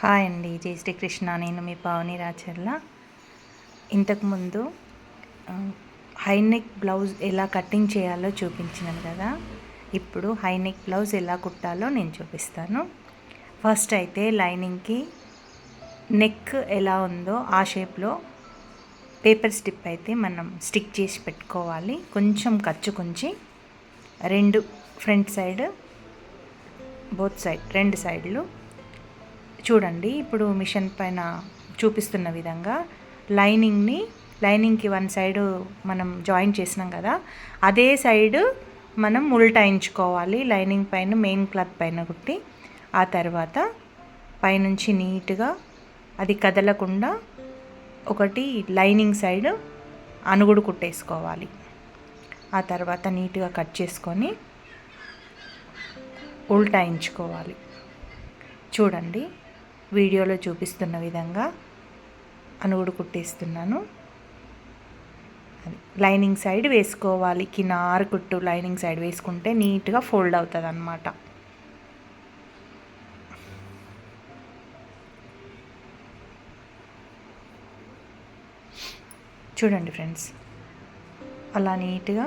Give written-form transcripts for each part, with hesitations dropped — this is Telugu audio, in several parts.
హాయ్ అండి, జై శ్రీకృష్ణ. నేను మీ పావని రాచర్ల. ఇంతకుముందు హై నెక్ బ్లౌజ్ ఎలా కటింగ్ చేయాలో చూపించినాను కదా. ఇప్పుడు హై నెక్ బ్లౌజ్ ఎలా కుట్టాలో నేను చూపిస్తాను. ఫస్ట్ అయితే లైనింగ్కి నెక్ ఎలా ఉందో ఆ షేప్లో పేపర్ స్టిప్ అయితే మనం స్టిక్ చేసి పెట్టుకోవాలి. కొంచెం ఖర్చు కొంచి రెండు ఫ్రంట్ సైడ్ బోత్ సైడ్ రెండు సైడ్లు చూడండి. ఇప్పుడు మిషన్ పైన చూపిస్తున్న విధంగా లైనింగ్కి వన్ సైడు మనం జాయిన్ చేసినాం కదా, అదే సైడు మనం ఉల్టాయించుకోవాలి. లైనింగ్ పైన మెయిన్ క్లాత్ పైన కుట్టి ఆ తర్వాత పైనుంచి నీట్గా అది కదలకుండా ఒకటి లైనింగ్ సైడ్ అనుగుడు కుట్టేసుకోవాలి. ఆ తర్వాత నీట్గా కట్ చేసుకొని ఉల్టాయించుకోవాలి. చూడండి, వీడియోలో చూపిస్తున్న విధంగా అనుగుడు కుట్టేస్తున్నాను. లైనింగ్ సైడ్ వేసుకోవాలి. కినారు కుట్టు లైనింగ్ సైడ్ వేసుకుంటే నీట్గా ఫోల్డ్ అవుతుంది అన్నమాట. చూడండి ఫ్రెండ్స్, అలా నీట్గా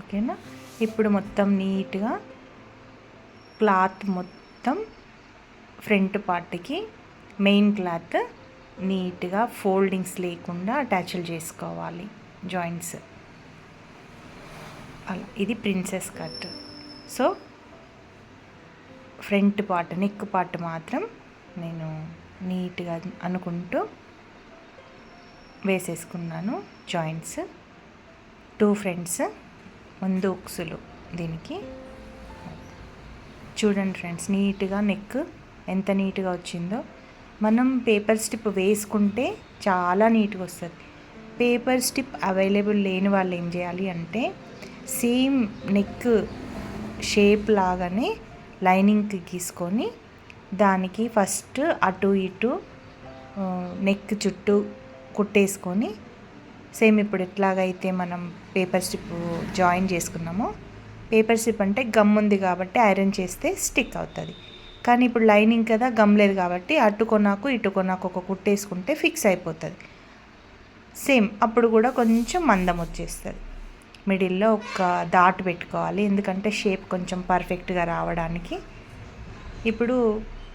ఓకేనా. ఇప్పుడు మొత్తం నీట్గా క్లాత్ మొత్తం ఫ్రంట్ పార్ట్కి మెయిన్ క్లాత్ నీట్గా ఫోల్డింగ్స్ లేకుండా అటాచ్లు చేసుకోవాలి, జాయింట్స్. అలా ఇది princess cut. So front part neck part మాత్రం నేను నీట్గా అనుకుంటూ వేసేసుకున్నాను జాయింట్స్. 2 ఫ్రంట్స్ ముందు ఉక్సులు దీనికి. చూడండి ఫ్రెండ్స్, నీట్గా నెక్ ఎంత నీట్గా వచ్చిందో. మనం పేపర్ స్టిప్ వేసుకుంటే చాలా నీట్గా వస్తుంది. పేపర్ స్టిప్ అవైలబుల్ లేని వాళ్ళు ఏం చేయాలి అంటే సేమ్ నెక్ షేప్ లాగానే లైనింగ్కి గీసుకొని దానికి ఫస్ట్ అటు ఇటు నెక్ చుట్టూ కుట్టేసుకొని సేమ్ ఇప్పుడు ఎట్లాగైతే మనం పేపర్ స్టిప్ జాయిన్ చేసుకున్నామో, పేపర్ స్టిప్ అంటే గమ్ ఉంది కాబట్టి ఐరన్ చేస్తే స్టిక్ అవుతుంది. కానీ ఇప్పుడు లైనింగ్ కదా, గమ్ లేదు కాబట్టి అటు కొనాకు ఇటు కొనాకు ఒక కుట్టేసుకుంటే ఫిక్స్ అయిపోతుంది. సేమ్ అప్పుడు కూడా కొంచెం మందం వచ్చేస్తుంది. మిడిల్లో ఒక డాట్ పెట్టుకోవాలి, ఎందుకంటే షేప్ కొంచెం పర్ఫెక్ట్గా రావడానికి. ఇప్పుడు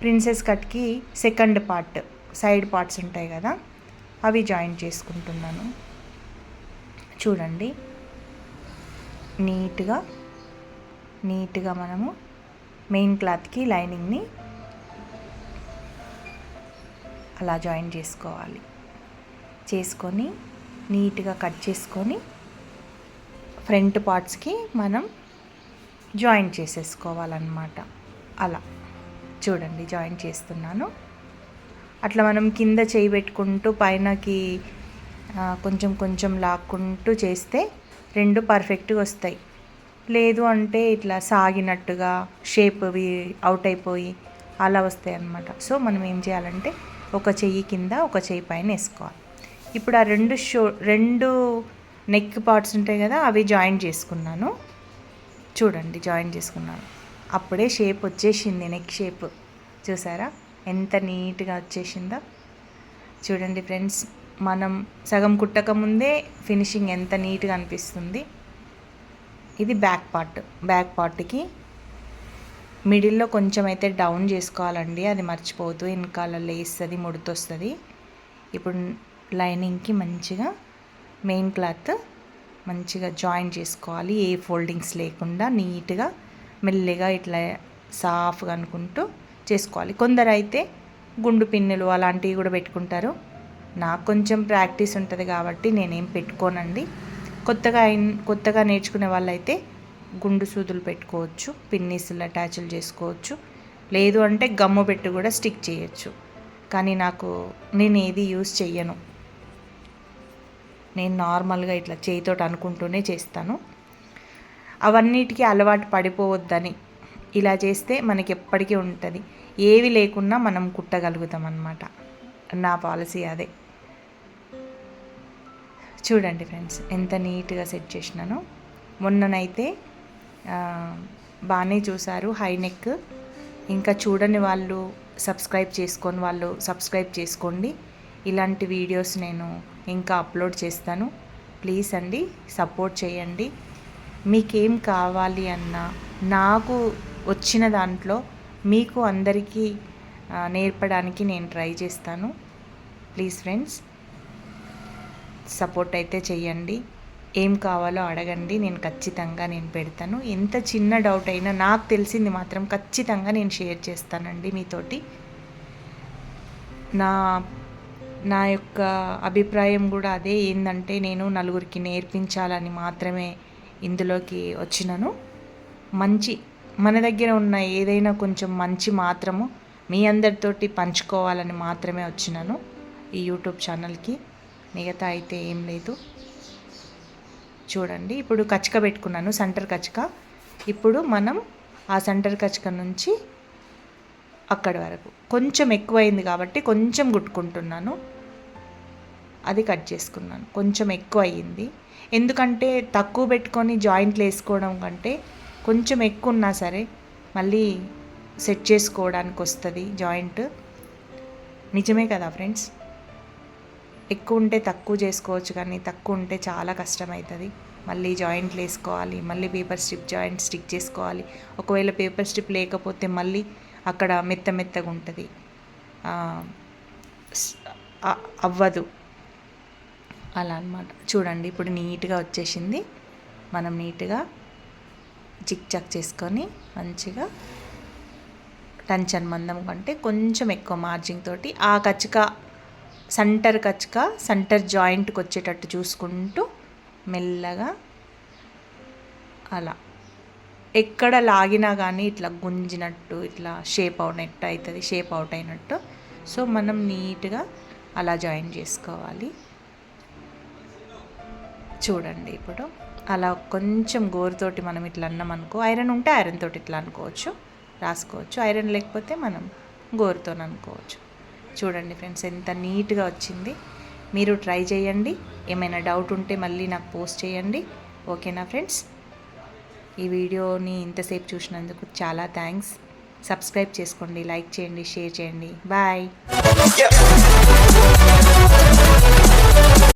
ప్రిన్సెస్ కట్కి సెకండ్ పార్ట్ సైడ్ పార్ట్స్ ఉంటాయి కదా, అవి జాయిన్ చేసుకుంటున్నాను. చూడండి, నీట్గా మనము మెయిన్ క్లాత్కి లైనింగ్ని అలా జాయిన్ చేసుకొని నీట్గా కట్ చేసుకొని ఫ్రంట్ పార్ట్స్కి మనం జాయిన్ చేసేసుకోవాలన్నమాట. అలా చూడండి, జాయిన్ చేస్తున్నాను. అట్లా మనం కింద చేయి పెట్టుకుంటూ పైనకి కొంచెం లాక్కుంటూ చేస్తే రెండు పర్ఫెక్ట్గా వస్తాయి. లేదు అంటే ఇట్లా సాగినట్టుగా షేప్ అవుట్ అయిపోయి అలా వస్తాయి అన్నమాట. సో మనం ఏం చేయాలంటే ఒక చెయ్యి కింద ఒక చెయ్యి పైన వేసుకోవాలి. ఇప్పుడు ఆ రెండు నెక్ పార్ట్స్ ఉంటాయి కదా, అవి జాయిన్ చేసుకున్నాను. చూడండి, జాయిన్ చేసుకున్నాను. అప్పుడే షేప్ వచ్చేసింది, నెక్ షేప్ చూసారా ఎంత నీట్గా వచ్చేసిందో. చూడండి ఫ్రెండ్స్, మనం సగం కుట్టక ముందే ఫినిషింగ్ ఎంత నీట్గా అనిపిస్తుంది. ఇది బ్యాక్ పార్ట్కి మిడిల్లో కొంచెం అయితే డౌన్ చేసుకోవాలండి, అది మర్చిపోవద్దు. వెనకాల లేస్తుంది, ముడుతొస్తుంది. ఇప్పుడు లైనింగ్కి మంచిగా మెయిన్ క్లాత్ మంచిగా జాయిన్ చేసుకోవాలి, ఏ ఫోల్డింగ్స్ లేకుండా నీట్గా మెల్లిగా ఇట్లా సాఫ్గా అనుకుంటూ చేసుకోవాలి. కొందరు అయితే గుండు పిన్నులు అలాంటివి కూడా పెట్టుకుంటారు. నాకు కొంచెం ప్రాక్టీస్ ఉంటుంది కాబట్టి నేనేం పెట్టుకోనండి. కొత్తగా నేర్చుకునే వాళ్ళైతే గుండు సూదులు పెట్టుకోవచ్చు, పిన్నీసులు అటాచ్లు చేసుకోవచ్చు, లేదు అంటే గమ్ము పెట్టి కూడా స్టిక్ చేయొచ్చు. కానీ నేను ఏది యూస్ చెయ్యను. నేను నార్మల్గా ఇట్లా చేయితోటి అనుకుంటూనే చేస్తాను. అవన్నిటికీ అలవాటు పడిపోవద్దని ఇలా చేస్తే మనకి ఎప్పటికీ ఉంటుంది. ఏవి లేకున్నా మనం కుట్టగలుగుతాం అన్నమాట. నా పాలసీ అదే. చూడండి ఫ్రెండ్స్, ఎంత నీట్గా సెట్ చేసినాను. మొన్ననైతే బాగానే చూసారు. High neck. ఇంకా చూడని వాళ్ళు, సబ్స్క్రైబ్ చేసుకొని వాళ్ళు సబ్స్క్రైబ్ చేసుకోండి. ఇలాంటి వీడియోస్ నేను ఇంకా అప్లోడ్ చేస్తాను. ప్లీజ్ అండి సపోర్ట్ చేయండి. మీకేం కావాలి అన్నా నాకు వచ్చిన దాంట్లో మీకు అందరికీ నేర్పడానికి నేను ట్రై చేస్తాను. ప్లీజ్ ఫ్రెండ్స్ సపోర్ట్ అయితే చేయండి. ఏం కావాలో అడగండి, నేను ఖచ్చితంగా నేను పెడతాను. ఎంత చిన్న డౌట్ అయినా నాకు తెలిసింది మాత్రం ఖచ్చితంగా నేను షేర్ చేస్తానండి మీతోటి. నా యొక్క అభిప్రాయం కూడా అదే. ఏంటంటే నేను నలుగురికి నేర్పించాలని మాత్రమే ఇందులోకి వచ్చినాను. మంచి మన దగ్గర ఉన్న ఏదైనా కొంచెం మంచి మాత్రము మీ అందరితోటి పంచుకోవాలని మాత్రమే వచ్చినాను ఈ యూట్యూబ్ ఛానల్కి. మిగతా అయితే ఏం లేదు. చూడండి ఇప్పుడు కచక పెట్టుకున్నాను, సెంటర్ కచక. ఇప్పుడు మనం ఆ సెంటర్ కచక నుంచి అక్కడి వరకు కొంచెం ఎక్కువైంది కాబట్టి కొంచెం గుట్టుకుంటున్నాను. అది కట్ చేసుకున్నాను. కొంచెం ఎక్కువ అయ్యింది. ఎందుకంటే తక్కువ పెట్టుకొని జాయింట్లు వేసుకోవడం కంటే కొంచెం ఎక్కువ ఉన్నా సరే మళ్ళీ సెట్ చేసుకోవడానికి వస్తుంది జాయింట్. నిజమే కదా ఫ్రెండ్స్? ఎక్కువ ఉంటే తక్కువ చేసుకోవచ్చు, కానీ తక్కువ ఉంటే చాలా కష్టమవుతుంది. మళ్ళీ జాయింట్లు వేసుకోవాలి, మళ్ళీ పేపర్ స్ట్రిప్ జాయింట్ స్టిక్ చేసుకోవాలి. ఒకవేళ పేపర్ స్ట్రిప్ లేకపోతే మళ్ళీ అక్కడ మెత్తగా ఉంటుంది, అవ్వదు అలా అన్నమాట. చూడండి ఇప్పుడు నీట్గా వచ్చేసింది. మనం నీట్గా చిక్ చక్ చేసుకొని మంచిగా టంచన్ మందం కంటే కొంచెం ఎక్కువ మార్జింగ్ తోటి ఆ కచ్చక సెంటర్ జాయింట్కి వచ్చేటట్టు చూసుకుంటూ మెల్లగా అలా ఎక్కడ లాగినా కానీ ఇట్లా గుంజినట్టు ఇట్లా షేప్ అవుట్ అయినట్టు. సో మనం నీట్గా అలా జాయిన్ చేసుకోవాలి. చూడండి ఇప్పుడు అలా కొంచెం గోరుతోటి మనం ఇట్లా అన్నాం అనుకో, ఐరన్ ఉంటే ఐరన్ తోటి ఇట్లా అనుకోవచ్చు, రాసుకోవచ్చు. ఐరన్ లేకపోతే మనం గోరుతో అనుకోవచ్చు. చూడండి ఫ్రెండ్స్ ఎంత నీట్గా వచ్చింది. మీరు ట్రై చేయండి. ఏమైనా డౌట్ ఉంటే మళ్ళీ నాకు పోస్ట్ చేయండి. ఓకేనా ఫ్రెండ్స్? ఈ వీడియోని ఇంతసేపు చూసినందుకు చాలా థ్యాంక్స్. సబ్స్క్రైబ్ చేసుకోండి, లైక్ చేయండి, షేర్ చేయండి. బాయ్.